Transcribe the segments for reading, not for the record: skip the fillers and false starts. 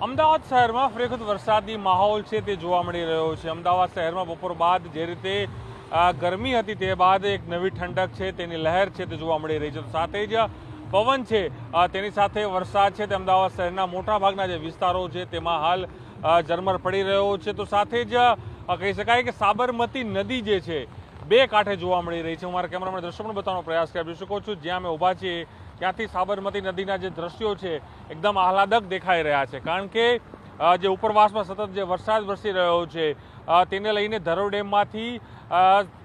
અમદાવાદ શહેરમાં ફરી વખત વરસાદી માહોલ છે તે જોવા મળી રહ્યો છે। અમદાવાદ શહેરમાં બપોર બાદ જે રીતે ગરમી હતી તે બાદ એક નવી ઠંડક છે તેની લહેર છે તે જોવા મળી રહી છે। તો સાથે જ પવન છે તેની સાથે વરસાદ છે તે અમદાવાદ શહેરના મોટાભાગના જે વિસ્તારો છે તેમાં હાલ ઝરમર પડી રહ્યો છે। તો સાથે જ કહી શકાય કે સાબરમતી નદી જે છે બે કાંઠે જોવા મળી રહી છે। હું મારા કેમેરામેન દ્રશ્યો પણ બતાવવાનો પ્રયાસ કરી શકો છું। જ્યાં અમે ઊભા છીએ ત્યાંથી સાબરમતી નદીના જે દ્રશ્યો છે એકદમ આહલાદક દેખાઈ રહ્યા છે, કારણ કે જે ઉપરવાસમાં સતત જે વરસાદ વરસી રહ્યો છે તેને લઈને ધરોઈ ડેમમાંથી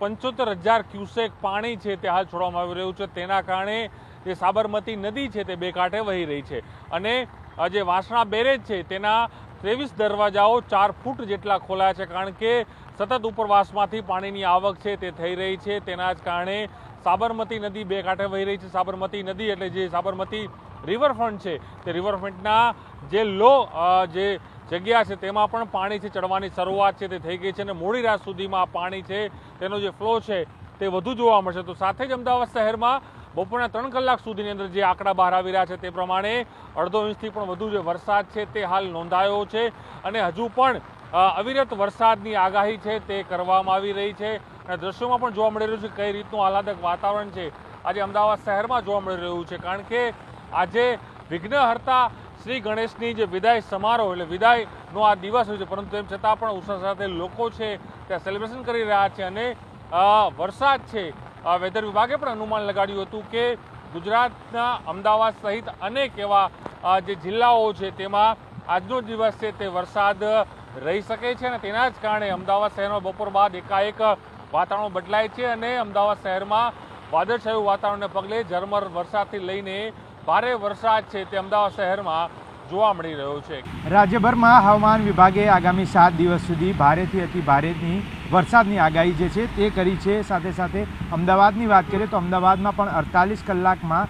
75,000 ક્યુસેક પાણી છે તે હાલ છોડવામાં આવી રહ્યું છે। તેના કારણે જે સાબરમતી નદી છે તે બે કાંઠે વહી રહી છે અને જે વાસણા બેરેજ છે તેના 23 દરવાજાઓ 4 ફૂટ જેટલા ખોલાયા છે, કારણ કે સતત ઉપરવાસમાંથી પાણીની આવક છે તે થઈ રહી છે। તેના જ કારણે સાબરમતી નદી બે કાંઠે વહી રહી છે। સાબરમતી નદી એટલે જે સાબરમતી રિવરફ્રન્ટ છે તે રિવરફ્રન્ટના જે જે જગ્યા છે તેમાં પણ પાણી છે ચડવાની શરૂઆત છે તે થઈ ગઈ છે અને મોડી રાત સુધીમાં પાણી છે તેનો જે ફ્લો છે તે વધુ જોવા મળશે। તો સાથે જ અમદાવાદ શહેરમાં બપોરના 3 કલાક સુધીની અંદર જે આંકડા બહાર આવી રહ્યા છે તે પ્રમાણે અડધો ઇંચથી પણ વધુ જે વરસાદ છે તે હાલ નોંધાયો છે અને હજુ પણ અવિરત વરસાદની આગાહી છે તે કરવામાં આવી રહી છે અને દ્રશ્યોમાં પણ જોવા મળી રહ્યું છે કઈ રીતનું આહલાદક વાતાવરણ છે આજે અમદાવાદ શહેરમાં જોવા મળી રહ્યું છે, કારણ કે આજે વિઘ્નહર્તા શ્રી ગણેશની જે વિદાય સમારોહ એટલે વિદાયનો આ દિવસ હોય છે, પરંતુ તેમ છતાં પણ ઉત્સાહ સાથે લોકો છે ત્યાં સેલિબ્રેશન કરી રહ્યા છે અને વરસાદ છે વેધર વિભાગે પણ અનુમાન લગાડ્યું હતું કે ગુજરાતના અમદાવાદ સહિત અનેક એવા જે જિલ્લાઓ છે તેમાં આજનો દિવસ છે તે વરસાદ રહી શકે છે અને તેના જ કારણે અમદાવાદ શહેરમાં બપોર બાદ એકાએક વાતાવરણ બદલાય છે અને અમદાવાદ શહેરમાં વાદળછાયું વાતાવરણને પગલે ઝરમર વરસાદથી લઈને ભારે વરસાદ છે તે અમદાવાદ શહેરમાં જોવા મળી રહ્યો છે। રાજ્યભરમાં હવામાન વિભાગે આગામી 7 દિવસ સુધી ભારેથી અતિ ભારેની વરસાદની આગાહી જે છે તે કરી છે। સાથે સાથે અમદાવાદની વાત કરીએ તો અમદાવાદમાં પણ 48 કલાકમાં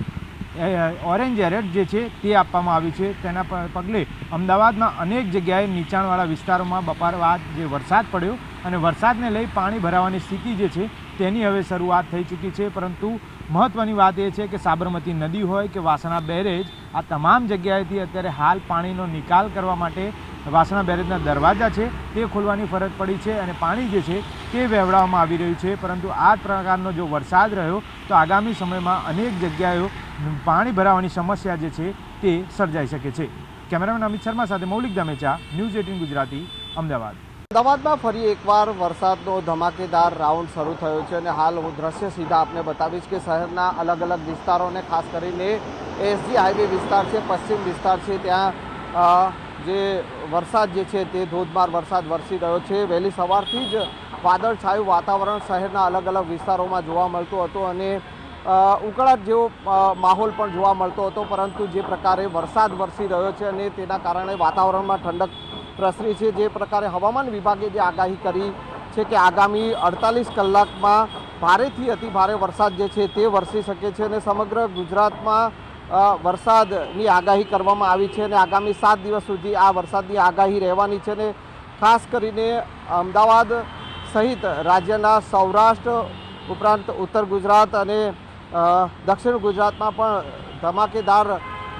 ઓરેન્જ એલર્ટ જે છે તે આપવામાં આવ્યું છે। તેના પગલે અમદાવાદમાં અનેક જગ્યાએ નીચાણવાળા વિસ્તારોમાં બપોર બાદ જે વરસાદ પડ્યો અને વરસાદને લઈ પાણી ભરાવાની સ્થિતિ જે છે તેની હવે શરૂઆત થઈ ચૂકી છે। પરંતુ મહત્ત્વની વાત એ છે કે સાબરમતી નદી હોય કે વાસણા બેરેજ, આ તમામ જગ્યાએથી અત્યારે હાલ પાણીનો નિકાલ કરવા માટે વાસણા બેરેજના દરવાજા છે તે ખોલવાની ફરજ પડી છે અને પાણી જે છે તે વહેવડાવવામાં આવી રહ્યું છે। પરંતુ આ પ્રકારનો જો વરસાદ રહ્યો તો આગામી સમયમાં અનેક જગ્યાએ પાણી ભરાવાની સમસ્યા જે છે તે સર્જાઈ શકે છે। કેમેરામેન અમિત શર્મા સાથે મૌલિક દામેચા, ન્યૂઝ 18 ગુજરાતી, અમદાવાદ। અમદાવાદમાં ફરી એકવાર વરસાદનો ધમાકેદાર રાઉન્ડ શરૂ થયો છે અને હાલ હું દ્રશ્ય સીધા આપને બતાવીશ કે શહેરના અલગ અલગ વિસ્તારોને ખાસ કરીને એસજી હાઈવે વિસ્તાર છે, પશ્ચિમ વિસ્તાર છે, ત્યાં જે વરસાદ જે છે તે ધોધમાર વરસાદ વરસી રહ્યો છે। વહેલી સવારથી જ વાદળછાયું વાતાવરણ શહેરના અલગ અલગ વિસ્તારોમાં જોવા મળતું હતું અને ઉકળાટ જેવો માહોલ પણ જોવા મળતો હતો, પરંતુ જે પ્રકારે વરસાદ વરસી રહ્યો છે અને તેના કારણે વાતાવરણમાં ઠંડક પ્રસરી છે। જે પ્રકારે હવામાન વિભાગે જે આગાહી કરી છે કે આગામી 48 કલાકમાં ભારેથી અતિ ભારે વરસાદ જે છે તે વરસી શકે છે અને સમગ્ર ગુજરાતમાં વરસાદની આગાહી કરવામાં આવી છે અને આગામી 7 દિવસ સુધી આ વરસાદની આગાહી રહેવાની છે અને ખાસ કરીને અમદાવાદ સહિત રાજ્યના સૌરાષ્ટ્ર ઉપરાંત ઉત્તર ગુજરાત અને દક્ષિણ ગુજરાતમાં પણ ધમાકેદાર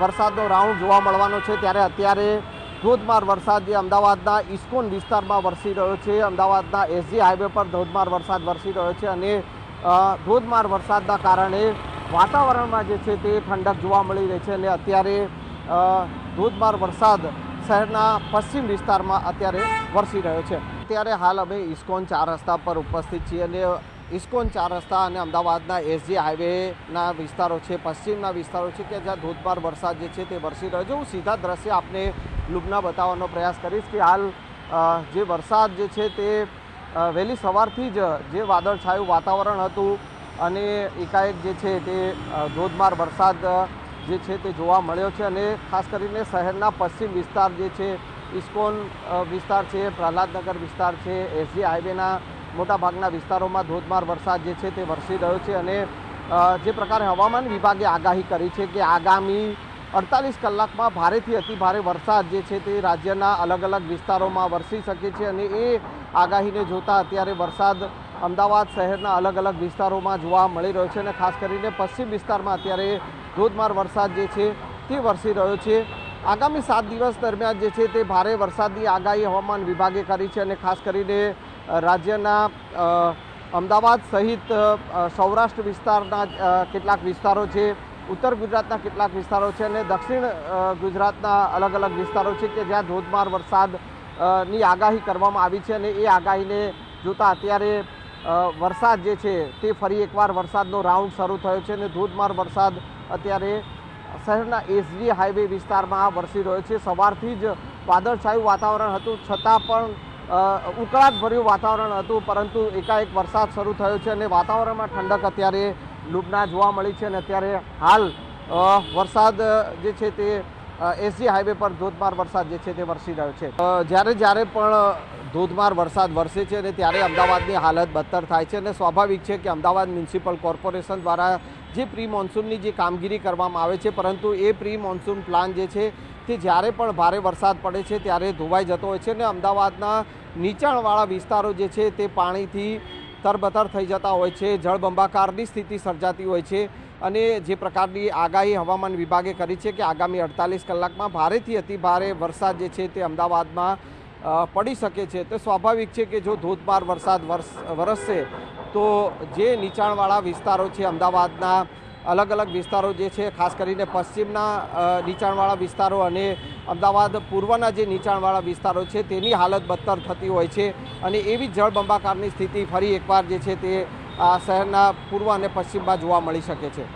વરસાદનો રાઉન્ડ જોવા મળવાનો છે। ત્યારે અત્યારે ધોધમાર વરસાદ જે અમદાવાદના ઇસ્કોન વિસ્તારમાં વરસી રહ્યો છે, અમદાવાદના એસજી હાઈવે પર ધોધમાર વરસાદ વરસી રહ્યો છે અને ધોધમાર વરસાદના કારણે વાતાવરણમાં જે છે તે ઠંડક જોવા મળી રહી છે અને અત્યારે ધોધમાર વરસાદ શહેરના પશ્ચિમ વિસ્તારમાં અત્યારે વરસી રહ્યો છે। અત્યારે હાલ અમે ઇસ્કોન 4 રસ્તા પર ઉપસ્થિત છીએ અને ઇસ્કોન 4 રસ્તા અને અમદાવાદના એસજી હાઈવેના વિસ્તારો છે, પશ્ચિમના વિસ્તારો છે કે જ્યાં ધોધમાર વરસાદ જે છે તે વરસી રહ્યો છે। હું સીધા દ્રશ્ય આપને લુબના બતાવવાનો પ્રયાસ કરીશ કે હાલ જે વરસાદ જે છે તે વહેલી સવારથી જ જે વાદળછાયું વાતાવરણ હતું અને એકાએક જે છે તે ધોધમાર વરસાદ જે છે તે જોવા મળ્યો છે અને ખાસ કરીને શહેરના પશ્ચિમ વિસ્તાર જે છે, ઇસ્કોન વિસ્તાર છે, પ્રહલાદનગર વિસ્તાર છે, એસજી હાઈવેના મોટાભાગના વિસ્તારોમાં ધોધમાર વરસાદ જે છે તે વરસી રહ્યો છે અને જે પ્રકારે હવામાન વિભાગે આગાહી કરી છે કે આગામી 48 કલાકમાં ભારેથી અતિ ભારે વરસાદ જે છે તે રાજ્યના અલગ અલગ વિસ્તારોમાં વરસી શકે છે અને એ આગાહીને જોતા અત્યારે વરસાદ અમદાવાદ શહેરના અલગ અલગ વિસ્તારોમાં જોવા મળી રહ્યો છે અને ખાસ કરીને પશ્ચિમ વિસ્તારમાં અત્યારે ધોધમાર વરસાદ જે છે તે વરસી રહ્યો છે। આગામી 7 દિવસ દરમિયાન જે છે તે ભારે વરસાદની આગાહી હવામાન વિભાગે કરી છે અને ખાસ કરીને રાજ્યના અમદાવાદ સહિત સૌરાષ્ટ્ર વિસ્તારના કેટલાક વિસ્તારો છે, ઉત્તર ગુજરાતના કેટલાક વિસ્તારો છે અને દક્ષિણ ગુજરાતના અલગ અલગ વિસ્તારો છે કે જ્યાં ધોધમાર વરસાદની આગાહી કરવામાં આવી છે અને એ આગાહીને જોતા અત્યારે વરસાદ જે છે તે ફરી એકવાર વરસાદનો રાઉન્ડ શરૂ થયો છે અને ધોધમાર વરસાદ અત્યારે શહેરના એસજી હાઈવે વિસ્તારમાં વરસી રહ્યો છે. સવારથી જ વાદળછાયું વાતાવરણ હતું છતાં પણ ઉકળાટભર્યું વાતાવરણ હતું, પરંતુ એકાએક વરસાદ શરૂ થયો છે અને વાતાવરણમાં ઠંડક અત્યારે લૂબના જોવા મળી છે અને અત્યારે હાલ વરસાદ જે છે તે એસજી હાઈવે પર ધોધમાર વરસાદ જે છે તે વરસી રહ્યો છે. જ્યારે પણ ધોધમાર વરસાદ વરસે છે અને ત્યારે અમદાવાદની હાલત બદતર થાય છે અને સ્વાભાવિક છે કે અમદાવાદ મ્યુનિસિપલ કોર્પોરેશન દ્વારા જે પ્રી મોન્સૂનની જે કામગીરી કરવામાં આવે છે, પરંતુ એ પ્રી મોન્સૂન પ્લાન જે છે તે જ્યારે પણ ભારે વરસાદ પડે છે ત્યારે ધોવાઈ જતો હોય છે અને અમદાવાદના નીચાણવાળા વિસ્તારો જે છે તે પાણીથી તરબતર થઈ જતા હોય છે, જળબંબાકારની સ્થિતિ સર્જાતી હોય છે અને જે પ્રકારની આગાહી હવામાન વિભાગે કરી છે કે આગામી 48 કલાકમાં ભારેથી અતિ ભારે વરસાદ જે છે તે અમદાવાદમાં પડી શકે છે. તો સ્વાભાવિક છે કે જો ધોધમાર વરસાદ વરસશે તો જે નીચાણવાળા વિસ્તારો છે અમદાવાદના અલગ અલગ વિસ્તારો જે છે, ખાસ કરીને પશ્ચિમના નીચાણવાળા વિસ્તારો અને અમદાવાદ પૂર્વના જે નીચાણવાળા વિસ્તારો છે તેની હાલત બદતર થતી હોય છે અને એવી જળબંબાકારની સ્થિતિ ફરી એકવાર જે છે તે શહેરના પૂર્વ અને પશ્ચિમમાં જોવા મળી શકે છે.